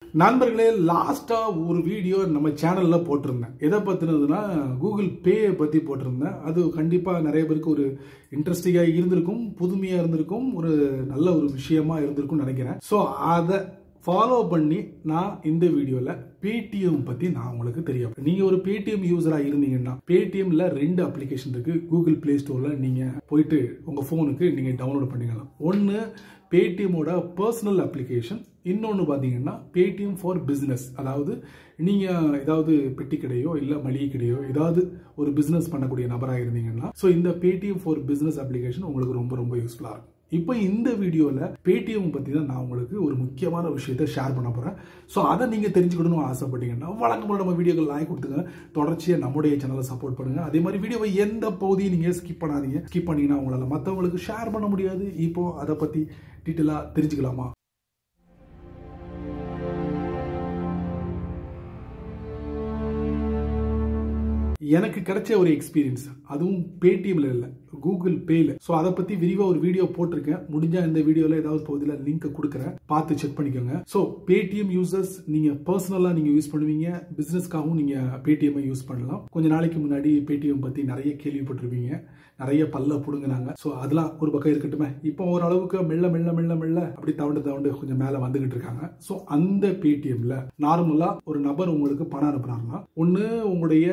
நண்பர்களே, லாஸ்டா ஒரு வீடியோ நம்ம சேனல்ல போட்டிருந்தேன். எதை பத்தினதுன்னா கூகுள் பே பத்தி போட்டிருந்தேன். அது கண்டிப்பா நிறைய பேருக்கு ஒரு இன்ட்ரெஸ்டிங்கா இருந்திருக்கும், புதுமையா இருந்திருக்கும், ஒரு நல்ல ஒரு விஷயமா இருந்திருக்கும் நினைக்கிறேன். ஸோ அதை ஃபாலோ பண்ணி நான் இந்த வீடியோல பேடிஎம் பத்தி நான் உங்களுக்கு தெரியும். நீங்க ஒரு பேடிஎம் யூசரா இருந்தீங்கன்னா பேடிஎம்ல 2 அப்ளிகேஷன் இருக்கு. கூகுள் பிளே ஸ்டோர்ல நீங்க போயிட்டு உங்க போனுக்கு நீங்க டவுன்லோட் பண்ணிக்கலாம். ஒன்னு பேடிஎம்மோட பர்சனல் அப்ளிகேஷன், இன்னொன்று பார்த்தீங்கன்னா பேடிஎம் ஃபார் பிஸ்னஸ். அதாவது நீங்கள் ஏதாவது பெட்டி கடையோ இல்லை மளிகை கடையோ ஏதாவது ஒரு பிஸ்னஸ் பண்ணக்கூடிய நபராக இருந்தீங்கன்னா ஸோ இந்த பேடிஎம் ஃபார் பிஸ்னஸ் அப்ளிகேஷன் உங்களுக்கு ரொம்ப ரொம்ப யூஸ்ஃபுல்லாக இருக்கும். இப்போ இந்த வீடியோவில் பேடிஎம் பற்றி தான் நான் உங்களுக்கு ஒரு முக்கியமான விஷயத்தை ஷேர் பண்ண போகிறேன். ஸோ அதை நீங்கள் தெரிஞ்சுக்கணும்னு ஆசைப்பட்டீங்கன்னா வழக்கம் போல நம்ம வீடியோக்கள் லைக் கொடுத்துங்க, தொடர்ச்சியாக நம்முடைய சேனலை சப்போர்ட் பண்ணுங்கள். அதே மாதிரி வீடியோவை எந்த பகுதியும் நீங்கள் ஸ்கிப் பண்ணாதீங்க. ஸ்கிப் பண்ணிங்கன்னா உங்களால் மற்றவங்களுக்கு ஷேர் பண்ண முடியாது. இப்போ அதை பற்றி டீட்டெயிலாக தெரிஞ்சுக்கலாமா? எனக்கு கிடைச்ச ஒரு எக்ஸ்பீரியன்ஸ், அதுவும் பேடிஎம்ல இல்லை, கூகுள் பேல. ஸோ அதை பத்தி விரிவா ஒரு வீடியோ போட்டிருக்கேன். முடிஞ்சா இந்த வீடியோல ஏதாவது பகுதியில் லிங்க் கொடுக்குறேன், பார்த்து செக் பண்ணிக்கோங்க. ஸோ பேடிஎம் யூசர்ஸ் நீங்க பர்சனலா நீங்க யூஸ் பண்ணுவீங்க, பிசினஸ்க்காகவும் நீங்க பேடிஎம் யூஸ் பண்ணலாம். கொஞ்ச நாளைக்கு முன்னாடி பேடிஎம் பத்தி நிறைய கேள்விப்பட்டிருப்பீங்க, நிறைய பல்ல புடுங்கினாங்க. ஸோ அதெல்லாம் ஒரு பக்கம் இருக்கட்டுமே. இப்போ ஓரளவுக்கு மெல்ல மெல்ல மெல்ல மெல்ல அப்படி தவண்டு கொஞ்சம் மேல வந்துகிட்டு இருக்காங்க. ஸோ அந்த பேடிஎம்ல நார்மலா ஒரு நபர் உங்களுக்கு பணம் அனுப்புறாங்கன்னா ஒன்று உங்களுடைய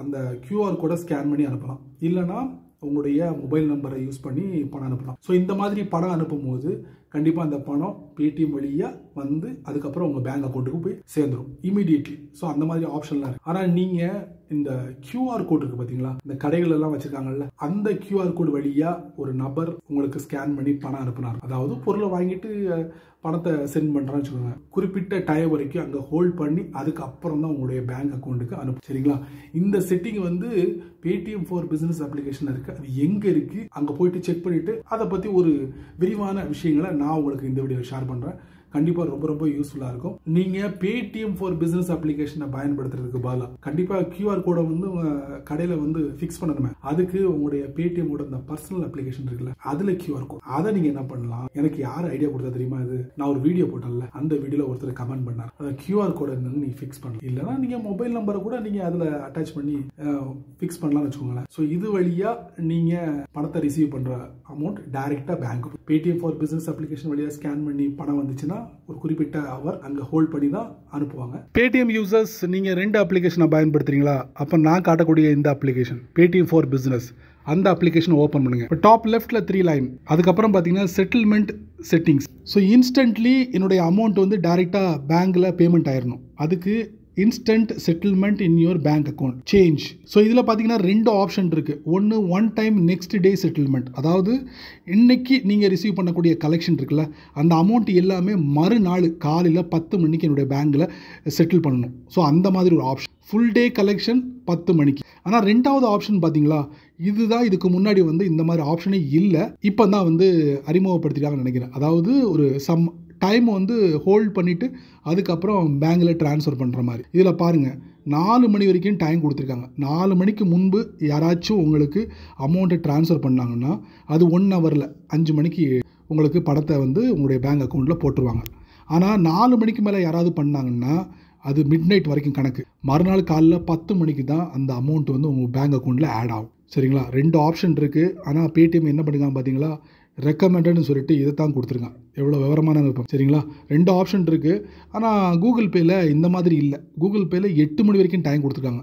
அந்த QR கோடை ஸ்கேன் பண்ணி அனுப்பலாம், இல்லைன்னா உங்களுடைய மொபைல் நம்பரை யூஸ் பண்ணி பணம் அனுப்பலாம். ஸோ இந்த மாதிரி பணம் அனுப்பும் போது கண்டிப்பாக அந்த பணம் பேடிஎம் வழியாக வந்து அதுக்கப்புறம் உங்கள் பேங்க் அக்கௌண்ட்டுக்கு போய் சேர்ந்துடும் இமீடியட்லி. ஸோ அந்த மாதிரி ஆப்ஷன்லாம் இருக்கு. ஆனால் நீங்கள் இந்த QR கோட் இருக்கு பார்த்தீங்களா, இந்த கடைகள் எல்லாம் வச்சிருக்காங்கல்ல, அந்த QR கோட் வழியாக ஒரு நபர் உங்களுக்கு ஸ்கேன் பண்ணி பணம் அனுப்புனார். அதாவது பொருளை வாங்கிட்டு பணத்தை சென்ட் பண்ணுறான்னு வச்சுக்கோங்க, குறிப்பிட்ட டைம் வரைக்கும் அங்கே ஹோல்ட் பண்ணி அதுக்கப்புறம் தான் உங்களுடைய பேங்க் அக்கௌண்ட்டுக்கு அனுப்பும். சரிங்களா? இந்த செட்டிங் வந்து பேடிஎம் ஃபார் பிசினஸ் அப்ளிகேஷன் இருக்கு. அது எங்க இருக்கு அங்கே போயிட்டு செக் பண்ணிட்டு அதை பற்றி ஒரு விரிவான விஷயங்களை நான் உங்களுக்கு இந்த வீடியோ ஷேர் பண்ணுறேன். கண்டிப்பா ரொம்ப ரொம்ப யூஸ்ஃபுல்லா இருக்கும். நீங்க பேடிஎம் ஃபார் பிசினஸ் அப்ளிகேஷனை பயன்படுத்துறதுக்கு பதிலா கண்டிப்பா QR கோடை வந்து கடையில வந்து ஃபிக்ஸ் பண்ணணுமே, அதுக்கு உங்களுடைய பேடிஎம்மோட இந்த பர்சனல் அப்ளிகேஷன் இருக்குல்ல, அதுல QR கோட், அதை நீங்க என்ன பண்ணலாம், எனக்கு யார் ஐடியா கொடுத்தா தெரியுமா? இது நான் ஒரு வீடியோ போட்டேன்ல, அந்த வீடியோல ஒருத்தர் கமெண்ட் பண்ணார், அந்த QR கோடை நீங்க ஃபிக்ஸ் பண்ணலாம், இல்லைன்னா நீங்க மொபைல் நம்பரை கூட நீங்க அதுல அட்டாச் பண்ணி ஃபிக்ஸ் பண்ணலாம்னு வச்சுக்கோங்களேன். ஸோ இது வழியா நீங்க பணத்தை ரிசீவ் பண்ற அமௌண்ட் டைரக்டா bank, Paytm for business application வழியா ஸ்கேன் பண்ணி பணம் வந்துச்சுன்னா ஒரு குறிப்பிட்ட அவர் அங்க ஹோல்ட் பண்ணி தான் அனுப்புவாங்க. பேடிஎம் யூசர்ஸ் நீங்க 2 அப்ளிகேஷனை பயன்படுத்துறீங்களா? அப்ப நான் காட்டக்கூடிய இந்த அப்ளிகேஷன் பேடிஎம் ஃபார் பிசினஸ், அந்த அப்ளிகேஷன் ஓப்பன் பண்ணுங்க. இப்போ டாப் லெஃப்ட்ல 3 லைன், அதுக்கப்புறம் பார்த்தீங்கன்னா செட்டில்மெண்ட் செட்டிங்ஸ். ஸோ இன்ஸ்டன்ட்லி என்னுடைய அமௌண்ட் வந்து டைரக்டா பேங்க்ல பேமெண்ட் ஆயிடணும். அதுக்கு instant settlement in your bank account change. So இதில் பார்த்தீங்கன்னா 2 ஆப்ஷன் இருக்கு. ஒன்று one time next day settlement, அதாவது இன்னைக்கு நீங்கள் ரிசீவ் பண்ணக்கூடிய கலெக்ஷன் இருக்குல்ல, அந்த அமௌண்ட் எல்லாமே மறுநாள் காலையில் 10 மணிக்கு என்னுடைய பேங்க்கில் செட்டில் பண்ணணும். ஸோ அந்த மாதிரி ஒரு ஆப்ஷன். ஃபுல் டே கலெக்ஷன் 10 மணிக்கு. ஆனால் 2வது ஆப்ஷன் பார்த்தீங்களா, இதுதான் இதுக்கு முன்னாடி வந்து இந்த மாதிரி ஆப்ஷனே இல்லை, இப்போ தான் வந்து அறிமுகப்படுத்திட்டாங்கன்னு நினைக்கிறேன். அதாவது ஒரு டைம் வந்து ஹோல்ட் பண்ணிவிட்டு அதுக்கப்புறம் பேங்கில் ட்ரான்ஸ்ஃபர் பண்ணுற மாதிரி. இதில் பாருங்கள் 4 மணி வரைக்கும் டைம் கொடுத்துருக்காங்க. 4 மணிக்கு முன்பு யாராச்சும் உங்களுக்கு அமௌண்ட்டை ட்ரான்ஸ்ஃபர் பண்ணாங்கன்னா அது 1 ஹவரில் 5 மணிக்கு உங்களுக்கு பணத்தை வந்து உங்களுடைய பேங்க் அக்கௌண்ட்டில் போட்டுருவாங்க. ஆனால் 4 மணிக்கு மேலே யாராவது பண்ணாங்கன்னா அது மிட் நைட் வரைக்கும் கணக்கு, மறுநாள் காலையில் 10 மணிக்கு தான் அந்த அமௌண்ட் வந்து உங்கள் பேங்க் அக்கௌண்ட்டில் ஆட் ஆகும். சரிங்களா? 2 ஆப்ஷன் இருக்குது. ஆனால் பேடிஎம் என்ன பண்ணிருக்காங்க பார்த்தீங்களா, ரெக்கமெண்டட்னு சொல்லிட்டு இதை தான் கொடுத்துருக்காங்க. எவ்வளோ விவரமான இருப்போம். சரிங்களா? 2 ஆப்ஷன் இருக்குது. ஆனால் கூகுள் பேயில் இந்த மாதிரி இல்லை. கூகுள் பேயில் 8 மணி வரைக்கும் டைம் கொடுத்துருக்காங்க.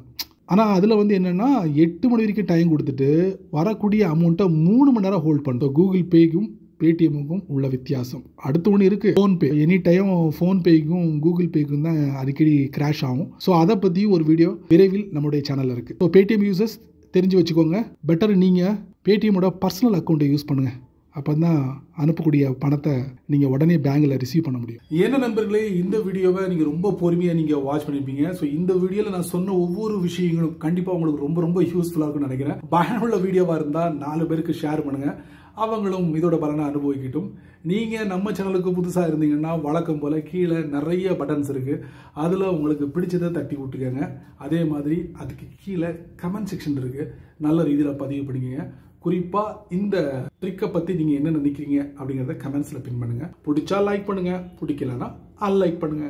ஆனால் அதில் வந்து என்னென்னா 8 மணி வரைக்கும் டைம் கொடுத்துட்டு வரக்கூடிய அமௌண்ட்டை 3 மணி நேரம் ஹோல்ட் பண்ணுறோம். கூகுள் பேக்கும் பேடிஎம்முக்கும் உள்ள வித்தியாசம். அடுத்து ஒன்று இருக்குது, ஃபோன்பே. எனி டைம் ஃபோன்பேக்கும் கூகுள் பேக்கும் தான் அடிக்கடி கிராஷ் ஆகும். ஸோ அதை பற்றி ஒரு வீடியோ விரைவில் நம்முடைய சேனலில் இருக்குது. ஸோ பேடிஎம் யூசர்ஸ் தெரிஞ்சு வச்சுக்கோங்க. பெட்டர் நீங்கள் பேடிஎம்மோட பர்சனல் அக்கௌண்ட்டை யூஸ் பண்ணுங்கள். அப்போ தான் அனுப்பக்கூடிய பணத்தை நீங்கள் உடனே பேங்கில் ரிசீவ் பண்ண முடியும். என்ன நண்பர்களே, இந்த வீடியோவை நீங்கள் ரொம்ப பொறுமையாக நீங்கள் வாட்ச் பண்ணியிருப்பீங்க. ஸோ இந்த வீடியோவில் நான் சொன்ன ஒவ்வொரு விஷயங்களும் கண்டிப்பாக உங்களுக்கு ரொம்ப ரொம்ப யூஸ்ஃபுல்லாக இருக்கும்னு நினைக்கிறேன். பயனுள்ள வீடியோவாக இருந்தால் 4 பேருக்கு ஷேர் பண்ணுங்கள், அவங்களும் இதோட பலனை அனுபவிக்கட்டும். நீங்கள் நம்ம சேனலுக்கு புதுசாக இருந்தீங்கன்னா வழக்கம் போல் கீழே நிறைய பட்டன்ஸ் இருக்குது, அதில் உங்களுக்கு பிடிச்சதை தட்டி விட்டுக்கோங்க. அதே மாதிரி அதுக்கு கீழே கமெண்ட் செக்ஷன் இருக்குது, நல்ல ரீதியில் பதிவு பண்ணிக்கங்க. குறிப்பாக இந்த ட்ரிக்கை பற்றி நீங்கள் என்ன நினைக்கிறீங்க அப்படிங்கிறத கமெண்ட்ஸில் பின் பண்ணுங்கள். பிடிச்சா லைக் பண்ணுங்கள், பிடிக்கலன்னா அன்லைக் பண்ணுங்கள்.